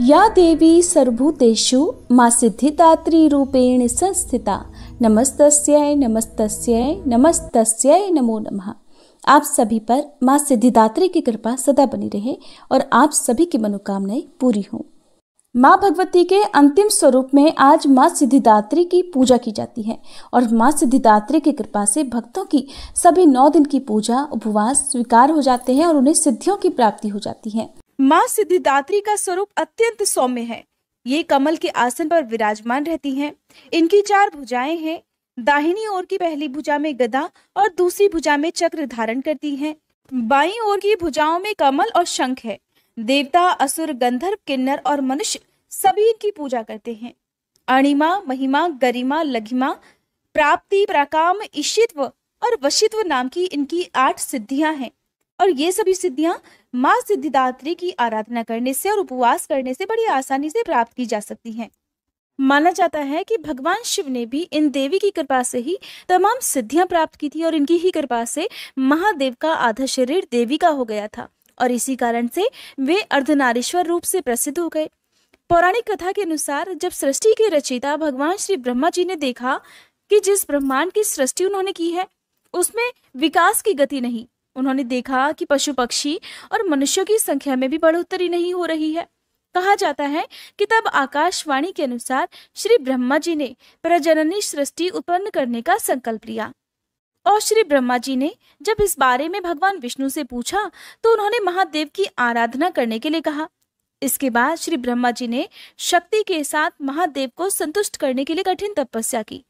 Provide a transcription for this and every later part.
या देवी सर्वभूतेषु मां सिद्धिदात्री रूपेण संस्थिता नमस्तस्यै नमस्तस्यै नमस्तस्यै नमो नमः। आप सभी पर मां सिद्धिदात्री की कृपा सदा बनी रहे और आप सभी की मनोकामनाएं पूरी हों। मां भगवती के अंतिम स्वरूप में आज मां सिद्धिदात्री की पूजा की जाती है और मां सिद्धिदात्री की कृपा से भक्तों की सभी 9 दिन की पूजा उपवास स्वीकार हो जाते हैं और उन्हें सिद्धियों की प्राप्ति हो जाती है। मां सिद्धिदात्री का स्वरूप अत्यंत सौम्य है। ये कमल के आसन पर विराजमान रहती हैं। इनकी 4 भुजाएं हैं। दाहिनी ओर की पहली भुजा में गदा और दूसरी भुजा में चक्र धारण करती हैं। बाईं ओर की भुजाओं में कमल और शंख है। देवता, असुर, गंधर्व, किन्नर और मनुष्य सभी इनकी पूजा करते हैं। अणिमा, महिमा, गरिमा, लघिमा, प्राप्ति, प्राकाम, ईशित्व और वशित्व नाम की इनकी 8 सिद्धियां हैं और ये सभी सिद्धियां मां सिद्धिदात्री की आराधना करने से और उपवास करने से बड़ी आसानी से प्राप्त की जा सकती हैं। माना जाता है कि भगवान शिव ने भी इन देवी की कृपा से ही तमाम सिद्धियां प्राप्त की थी और इनकी ही कृपा से महादेव का आधा शरीर देवी का हो गया था और इसी कारण से वे अर्धनारीश्वर रूप से प्रसिद्ध हो गए। पौराणिक कथा के अनुसार जब सृष्टि के रचयिता भगवान श्री ब्रह्मा जी ने देखा कि जिस ब्रह्मांड की सृष्टि उन्होंने की है उसमें विकास की गति नहीं, उन्होंने देखा कि पशु पक्षी और मनुष्यों की संख्या में भी बढ़ोतरी नहीं हो रही है। कहा जाता है कि तब आकाशवाणी के अनुसार श्री ब्रह्मा जी ने प्रजननी सृष्टि उत्पन्न करने का संकल्प लिया और श्री ब्रह्मा जी ने जब इस बारे में भगवान विष्णु से पूछा तो उन्होंने महादेव की आराधना करने के लिए कहा। इसके बाद श्री ब्रह्मा जी ने शक्ति के साथ महादेव को संतुष्ट करने के लिए कठिन तपस्या की।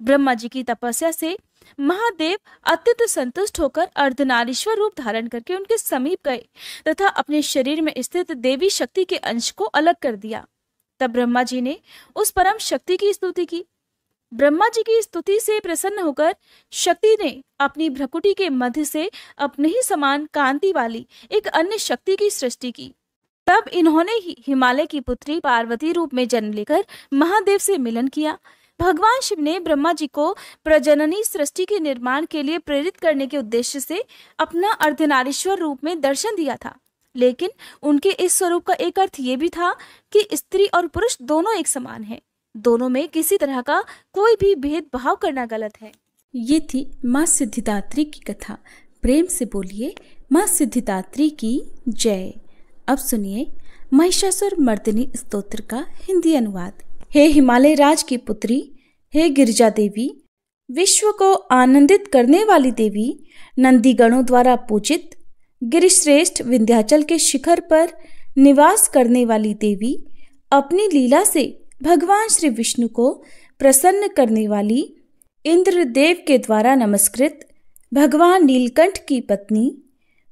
ब्रह्मा जी की तपस्या से महादेव अत्यंत संतुष्ट होकर अर्धनारीश्वर रूप धारण करके उनके समीप गए तथा अपने शरीर में स्थित देवी शक्ति के अंश को अलग कर दिया। तब ब्रह्मा जी ने उस परम शक्ति की स्तुति की। ब्रह्मा जी की स्तुति से प्रसन्न होकर शक्ति ने अपनी भ्रकुटी के मध्य से अपने ही समान कांति वाली एक अन्य शक्ति की सृष्टि की। तब इन्होंने ही हिमालय की पुत्री पार्वती रूप में जन्म लेकर महादेव से मिलन किया। भगवान शिव ने ब्रह्मा जी को प्रजननी सृष्टि के निर्माण के लिए प्रेरित करने के उद्देश्य से अपना अर्धनारीश्वर रूप में दर्शन दिया था, लेकिन उनके इस स्वरूप का एक अर्थ ये भी था कि स्त्री और पुरुष दोनों एक समान हैं, दोनों में किसी तरह का कोई भी भेदभाव करना गलत है। ये थी मां सिद्धिदात्री की कथा। प्रेम से बोलिए मां सिद्धिदात्री की जय। अब सुनिए महिषासुर मर्दिनी स्तोत्र का हिंदी अनुवाद। हे हिमालय राज की पुत्री, हे गिरिजा देवी, विश्व को आनंदित करने वाली देवी, नंदीगणों द्वारा पूजित, गिरिश्रेष्ठ विंध्याचल के शिखर पर निवास करने वाली देवी, अपनी लीला से भगवान श्री विष्णु को प्रसन्न करने वाली, इंद्रदेव के द्वारा नमस्कृत, भगवान नीलकंठ की पत्नी,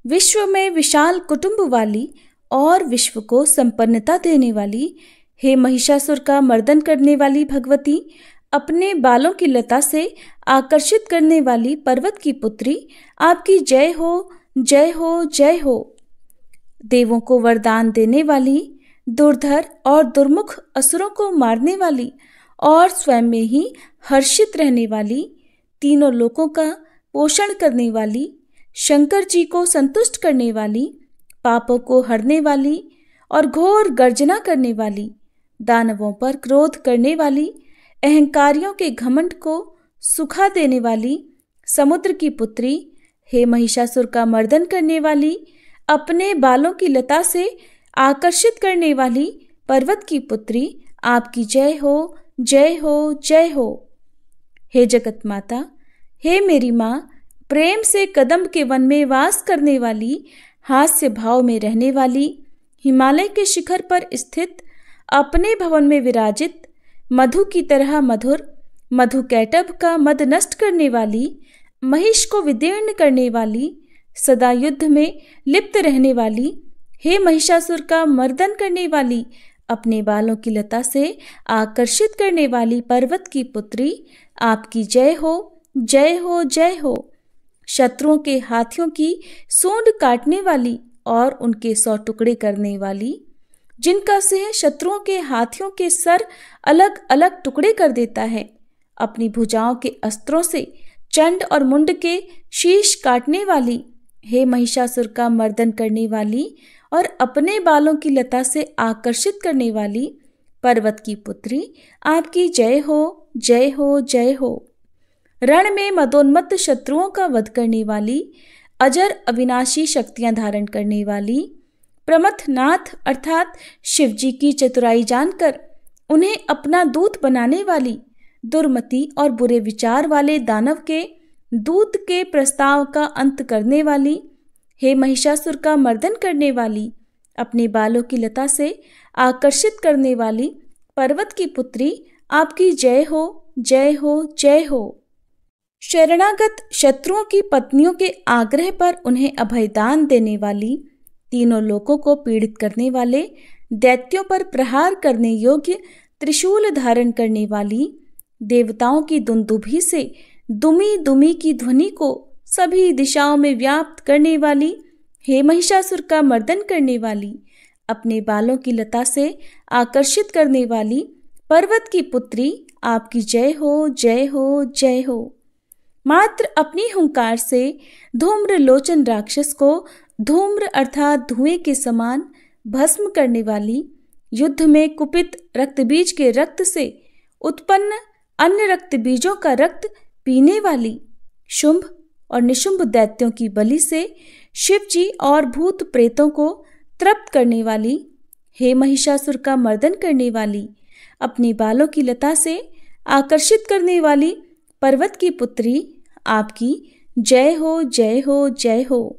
विश्व में विशाल कुटुंब वाली और विश्व को संपन्नता देने वाली, हे महिषासुर का मर्दन करने वाली भगवती, अपने बालों की लता से आकर्षित करने वाली पर्वत की पुत्री, आपकी जय हो जय हो जय हो। देवों को वरदान देने वाली, दुर्धर और दुर्मुख असुरों को मारने वाली और स्वयं में ही हर्षित रहने वाली, तीनों लोकों का पोषण करने वाली, शंकर जी को संतुष्ट करने वाली, पापों को हरने वाली और घोर गर्जना करने वाली, दानवों पर क्रोध करने वाली, अहंकारियों के घमंड को सुखा देने वाली, समुद्र की पुत्री, हे महिषासुर का मर्दन करने वाली, अपने बालों की लता से आकर्षित करने वाली पर्वत की पुत्री, आपकी जय हो जय हो जय हो। हे जगत माता, हे मेरी माँ, प्रेम से कदम्ब के वन में वास करने वाली, हास्य भाव में रहने वाली, हिमालय के शिखर पर स्थित, अपने भवन में विराजित, मधु की तरह मधुर, मधु कैटभ का मद नष्ट करने वाली, महिष को विदीर्ण करने वाली, सदा युद्ध में लिप्त रहने वाली, हे महिषासुर का मर्दन करने वाली, अपने बालों की लता से आकर्षित करने वाली पर्वत की पुत्री, आपकी जय हो जय हो जय हो। शत्रुओं के हाथियों की सूंड काटने वाली और उनके 100 टुकड़े करने वाली, जिनका सिंह शत्रुओं के हाथियों के सर अलग अलग टुकड़े कर देता है, अपनी भुजाओं के अस्त्रों से चंड और मुंड के शीश काटने वाली, हे महिषासुर का मर्दन करने वाली और अपने बालों की लता से आकर्षित करने वाली पर्वत की पुत्री, आपकी जय हो, जय हो, जय हो। रण में मदोन्मत्त शत्रुओं का वध करने वाली, अजर अविनाशी शक्तियां धारण करने वाली, प्रमथनाथ अर्थात शिवजी की चतुराई जानकर उन्हें अपना दूत बनाने वाली, दुर्मति और बुरे विचार वाले दानव के दूत के प्रस्ताव का अंत करने वाली, हे महिषासुर का मर्दन करने वाली, अपने बालों की लता से आकर्षित करने वाली पर्वत की पुत्री, आपकी जय हो, जय हो, जय हो। शरणागत शत्रुओं की पत्नियों के आग्रह पर उन्हें अभयदान देने वाली, तीनों लोकों को पीड़ित करने वाले, दैत्यों पर प्रहार करने योग्य त्रिशूल धारण करने वाली, देवताओं की दुंदुभी से दुमी दुमी की ध्वनि को सभी दिशाओं में व्याप्त करने वाली, हे महिषासुर का मर्दन करने वाली, अपने बालों की लता से आकर्षित करने वाली पर्वत की पुत्री, आपकी जय हो, जय हो, जय हो। मात्र अपनी हुंकार से धूम्र लोचन राक्षस को धूम्र अर्थात धुएं के समान भस्म करने वाली, युद्ध में कुपित रक्तबीज के रक्त से उत्पन्न अन्य रक्त बीजों का रक्त पीने वाली, शुंभ और निशुंभ दैत्यों की बलि से शिवजी और भूत प्रेतों को तृप्त करने वाली, हे महिषासुर का मर्दन करने वाली, अपने बालों की लता से आकर्षित करने वाली पर्वत की पुत्री, आपकी जय हो, जय हो, जय हो।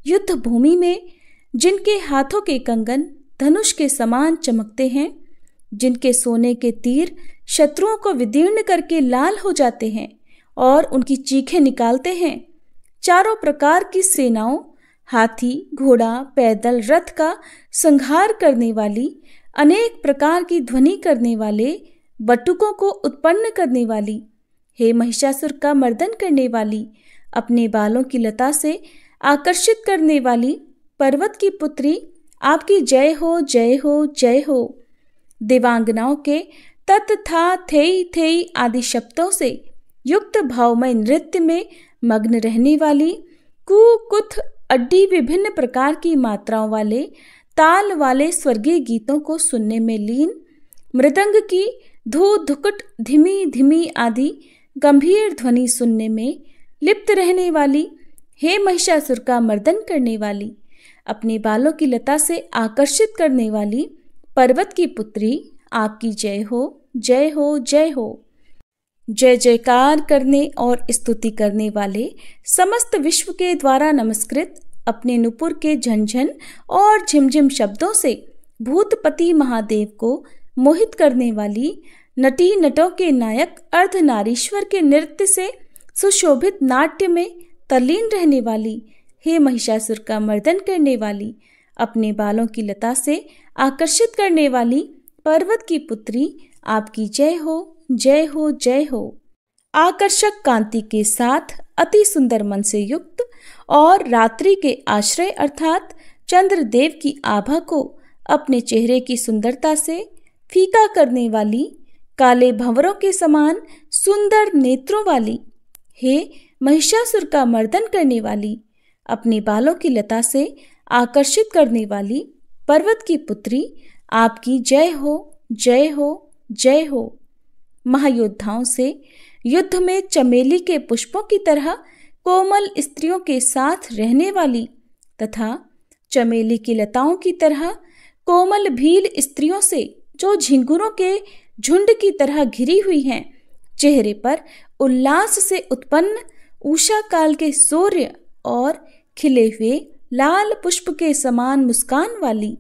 युद्ध भूमि में जिनके हाथों के कंगन धनुष के समान चमकते हैं, जिनके सोने के तीर शत्रुओं को विदीर्ण करके लाल हो जाते हैं और उनकी चीखें निकालते हैं, चारों प्रकार की सेनाओं, हाथी, घोड़ा, पैदल, रथ का संहार करने वाली, अनेक प्रकार की ध्वनि करने वाले, बटुकों को उत्पन्न करने वाली, हे महिषासुर का मर्दन करने वाली, अपने बालों की लता से आकर्षित करने वाली पर्वत की पुत्री, आपकी जय हो, जय हो, जय हो। देवांगनाओं के तत् था थेई थेई आदि शब्दों से युक्त भावमय नृत्य में मग्न रहने वाली, कु कुथ अड्डी विभिन्न प्रकार की मात्राओं वाले ताल वाले स्वर्गीय गीतों को सुनने में लीन, मृदंग की धू धुकुट धिमी धिमी आदि गंभीर ध्वनि सुनने में लिप्त रहने वाली, हे महिषासुर का मर्दन करने वाली, अपने बालों की लता से आकर्षित करने वाली पर्वत की पुत्री, आपकी जय हो, जय हो, जय हो। जय जयकार करने और स्तुति करने वाले, समस्त विश्व के द्वारा नमस्कृत, अपने नुपुर के झंझन और झिमझिम शब्दों से भूतपति महादेव को मोहित करने वाली, नटी नटों के नायक अर्धनारीश्वर के नृत्य से सुशोभित नाट्य में तल्लीन रहने वाली, हे महिषासुर का मर्दन करने वाली, अपने बालों की लता से आकर्षित करने वाली पर्वत की पुत्री, आपकी जय हो, जय हो, जय हो। आकर्षक कांति के साथ अति सुंदर मन से युक्त और रात्रि के आश्रय अर्थात चंद्रदेव की आभा को अपने चेहरे की सुंदरता से फीका करने वाली, काले भंवरों के समान सुंदर नेत्रों वाली, हे महिषासुर का मर्दन करने वाली, अपने बालों की लता से आकर्षित करने वाली पर्वत की पुत्री, आपकी जय हो, जय हो, जय हो। महायोद्धाओं से युद्ध में चमेली के पुष्पों की तरह कोमल स्त्रियों के साथ रहने वाली तथा चमेली की लताओं की तरह कोमल भील स्त्रियों से जो झिंगुरों के झुंड की तरह घिरी हुई हैं, चेहरे पर उल्लास से उत्पन्न उषा काल के सूर्य और खिले हुए लाल पुष्प के समान मुस्कान वाली,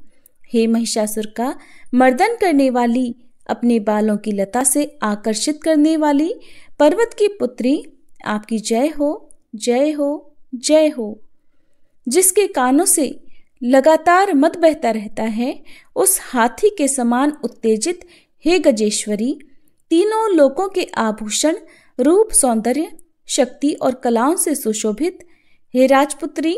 हे महिषासुर का मर्दन करने वाली, अपने बालों की लता से आकर्षित करने वाली पर्वत की पुत्री, आपकी जय हो, जय हो, जय हो। जिसके कानों से लगातार मद बहता रहता है, उस हाथी के समान उत्तेजित, हे गजेश्वरी, तीनों लोकों के आभूषण, रूप, सौंदर्य, शक्ति और कलाओं से सुशोभित, हे राजपुत्री,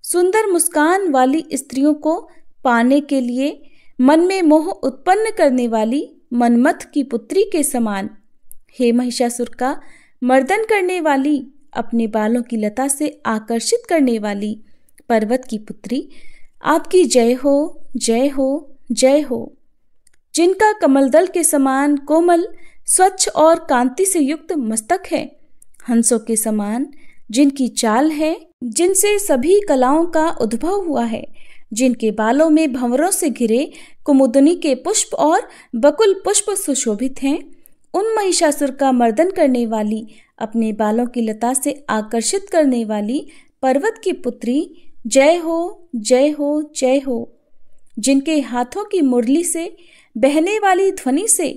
सुंदर मुस्कान वाली स्त्रियों को पाने के लिए मन में मोह उत्पन्न करने वाली मनमथ की पुत्री के समान, हे महिषासुर का मर्दन करने वाली, अपने बालों की लता से आकर्षित करने वाली पर्वत की पुत्री, आपकी जय हो, जय हो, जय हो। जिनका कमलदल के समान कोमल, स्वच्छ और कांति से युक्त मस्तक है, हंसों के समान जिनकी चाल है, जिनसे सभी कलाओं का उद्भव हुआ है, जिनके बालों में भंवरों से घिरे कुमुदनी के पुष्प और बकुल पुष्प सुशोभित हैं, उन महिषासुर का मर्दन करने वाली, अपने बालों की लता से आकर्षित करने वाली पर्वत की पुत्री, जय हो, जय हो, जय हो। जिनके हाथों की मुरली से बहने वाली ध्वनि से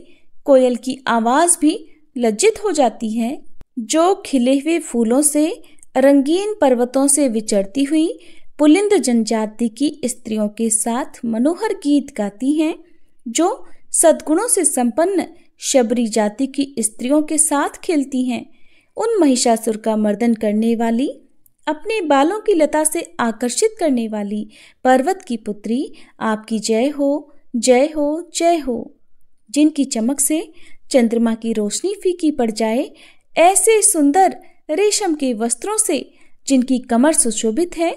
कोयल की आवाज भी लज्जित हो जाती है, जो खिले हुए फूलों से रंगीन पर्वतों से विचरती हुई पुलिंद जनजाति की स्त्रियों के साथ मनोहर गीत गाती हैं, जो सद्गुणों से संपन्न शबरी जाति की स्त्रियों के साथ खेलती हैं, उन महिषासुर का मर्दन करने वाली, अपने बालों की लता से आकर्षित करने वाली पर्वत की पुत्री, आपकी जय हो, जय हो, जय हो। जिनकी चमक से चंद्रमा की रोशनी फीकी पड़ जाए, ऐसे सुंदर रेशम के वस्त्रों से जिनकी कमर सुशोभित है,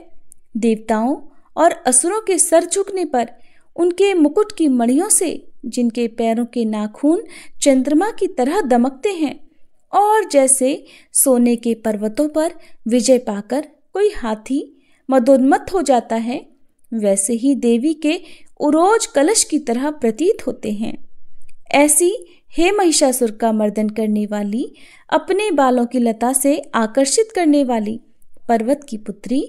देवताओं और असुरों के सर झुकने पर उनके मुकुट की मणियों से जिनके पैरों के नाखून चंद्रमा की तरह दमकते हैं, और जैसे सोने के पर्वतों पर विजय पाकर कोई हाथी मदोन्मत्त हो जाता है, वैसे ही देवी के उरोज कलश की तरह प्रतीत होते हैं। ऐसी हे महिषासुर का मर्दन करने वाली, अपने बालों की लता से आकर्षित करने वाली पर्वत की पुत्री,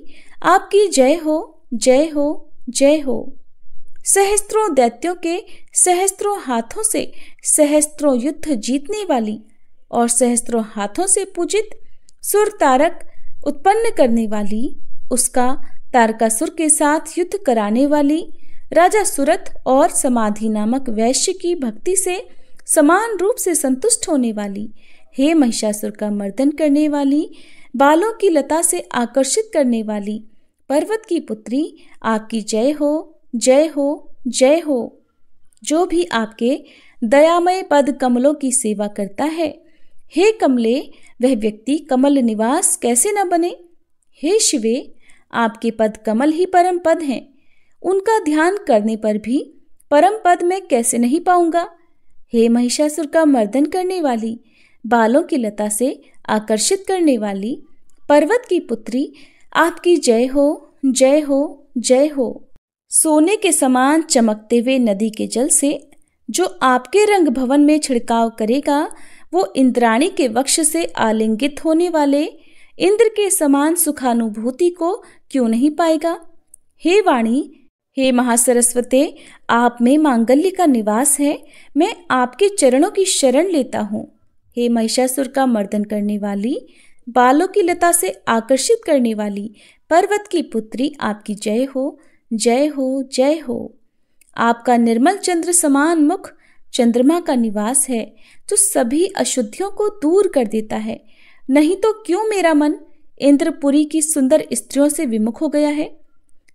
आपकी जय हो, जय हो, जय हो। सहस्त्रों दैत्यों के सहस्त्रों हाथों से सहस्त्रों युद्ध जीतने वाली और सहस्त्रों हाथों से पूजित सुर तारक उत्पन्न करने वाली, उसका तारकासुर के साथ युद्ध कराने वाली, राजा सुरथ और समाधि नामक वैश्य की भक्ति से समान रूप से संतुष्ट होने वाली, हे महिषासुर का मर्दन करने वाली, बालों की लता से आकर्षित करने वाली पर्वत की पुत्री, आपकी जय हो, जय हो, जय हो। जो भी आपके दयामय पद कमलों की सेवा करता है, हे कमले, वह व्यक्ति कमल निवास कैसे न बने। हे शिवे, आपके पद कमल ही परम पद हैं, उनका ध्यान करने पर भी परम पद में कैसे नहीं पाऊंगा। हे महिषासुर का मर्दन करने वाली, बालों की लता से आकर्षित करने वाली पर्वत की पुत्री, आपकी जय हो, जय हो, जय हो। सोने के समान चमकते हुए नदी के जल से जो आपके रंग भवन में छिड़काव करेगा, वो इंद्राणी के वक्ष से आलिंगित होने वाले इंद्र के समान सुखानुभूति को क्यों नहीं पाएगा। हे वाणी, हे महासरस्वते, आप में मांगल्य का निवास है, मैं आपके चरणों की शरण लेता हूँ। हे महिषासुर का मर्दन करने वाली, बालों की लता से आकर्षित करने वाली पर्वत की पुत्री, आपकी जय हो, जय हो, जय हो। आपका निर्मल चंद्र समान मुख चंद्रमा का निवास है, जो सभी अशुद्धियों को दूर कर देता है। नहीं तो क्यों मेरा मन इंद्रपुरी की सुंदर स्त्रियों से विमुख हो गया है।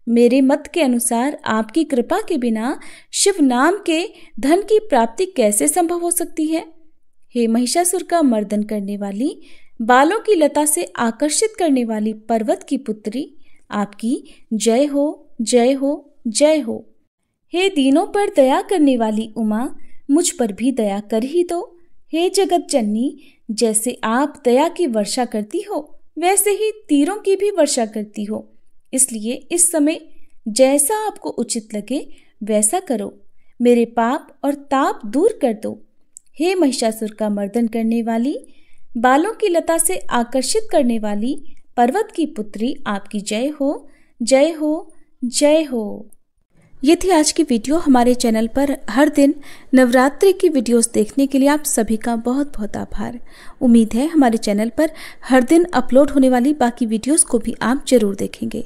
मेरे मत के अनुसार आपकी कृपा के बिना शिव नाम के धन की प्राप्ति कैसे संभव हो सकती है। हे महिषासुर का मर्दन करने वाली, बालों की लता से आकर्षित करने वाली पर्वत की पुत्री, आपकी जय हो, जय हो, जय हो। हे दीनों पर दया करने वाली उमा, मुझ पर भी दया कर ही दो। हे जगत जननी, जैसे आप दया की वर्षा करती हो, वैसे ही तीरों की भी वर्षा करती हो, इसलिए इस समय जैसा आपको उचित लगे वैसा करो, मेरे पाप और ताप दूर कर दो। हे महिषासुर का मर्दन करने वाली, बालों की लता से आकर्षित करने वाली पर्वत की पुत्री, आपकी जय हो, जय हो, जय हो। ये थी आज की वीडियो। हमारे चैनल पर हर दिन नवरात्रि की वीडियोस देखने के लिए आप सभी का बहुत बहुत आभार। उम्मीद है हमारे चैनल पर हर दिन अपलोड होने वाली बाकी वीडियोस को भी आप जरूर देखेंगे।